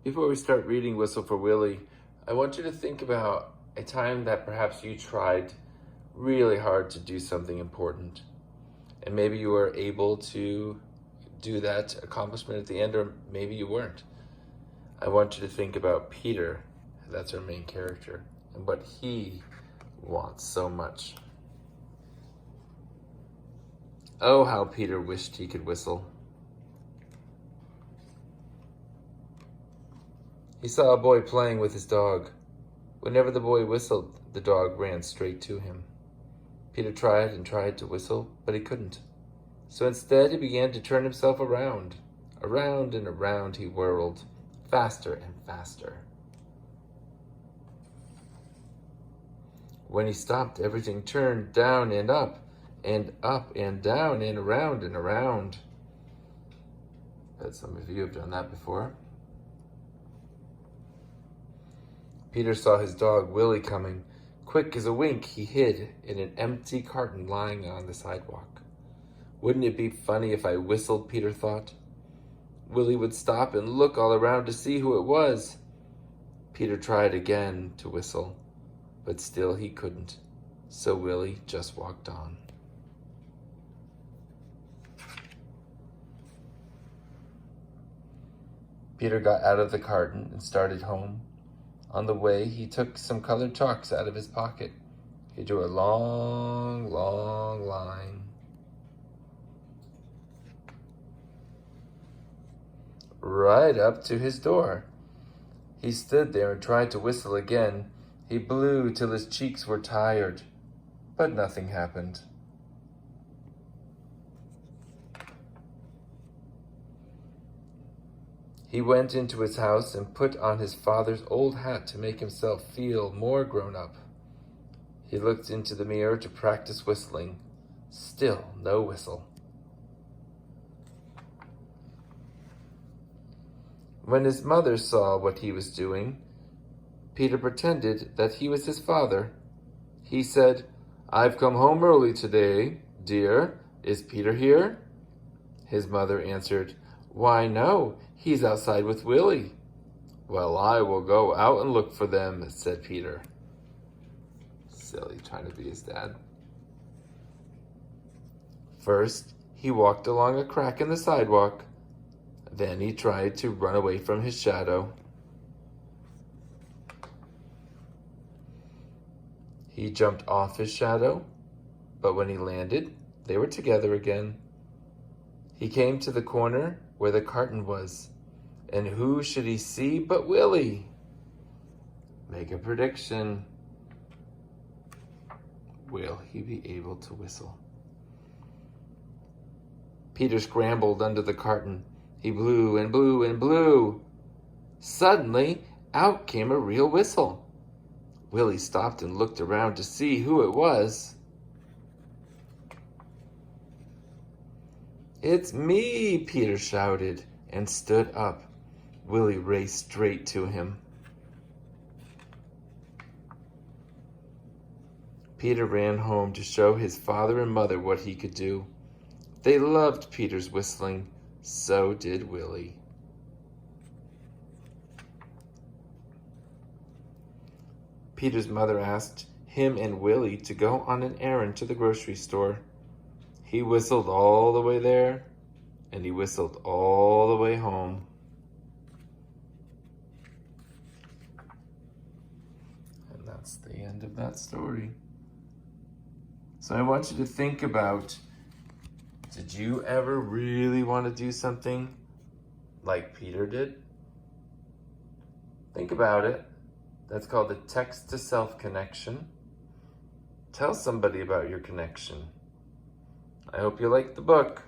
Before we start reading Whistle for Willie, I want you to think about a time that perhaps you tried really hard to do something important. And maybe you were able to do that accomplishment at the end, or maybe you weren't. I want you to think about Peter, that's our main character, and what he wants so much. Oh, how Peter wished he could whistle. He saw a boy playing with his dog. Whenever the boy whistled, the dog ran straight to him. Peter tried and tried to whistle, but he couldn't. So instead, he began to turn himself around. Around and around he whirled, faster and faster. When he stopped, everything turned down and up and down and around and around. Bet some of you have done that before. Peter saw his dog Willie coming. Quick as a wink, he hid in an empty carton lying on the sidewalk. Wouldn't it be funny if I whistled, Peter thought. Willie would stop and look all around to see who it was. Peter tried again to whistle, but still he couldn't. So Willie just walked on. Peter got out of the carton and started home. On the way, he took some colored chalks out of his pocket. He drew a long, long line. Right up to his door. He stood there and tried to whistle again. He blew till his cheeks were tired, but nothing happened. He went into his house and put on his father's old hat to make himself feel more grown up. He looked into the mirror to practice whistling. Still no whistle. When his mother saw what he was doing, Peter pretended that he was his father. He said, "I've come home early today, dear. Is Peter here?" His mother answered, "Why, no, he's outside with Willie." "Well, I will go out and look for them," said Peter. Silly, trying to be his dad. First, he walked along a crack in the sidewalk. Then he tried to run away from his shadow. He jumped off his shadow, but when he landed, they were together again. He came to the corner where the carton was, and who should he see but Willie? Make a prediction. Will he be able to whistle? Peter scrambled under the carton. He blew and blew and blew. Suddenly, out came a real whistle. Willie stopped and looked around to see who it was. "It's me," Peter shouted and stood up. Willie raced straight to him. Peter ran home to show his father and mother what he could do. They loved Peter's whistling. So did Willie. Peter's mother asked him and Willie to go on an errand to the grocery store. He whistled all the way there, and he whistled all the way home. And that's the end of that story. So I want you to think about, did you ever really want to do something like Peter did? Think about it. That's called the text-to-self connection. Tell somebody about your connection. I hope you liked the book.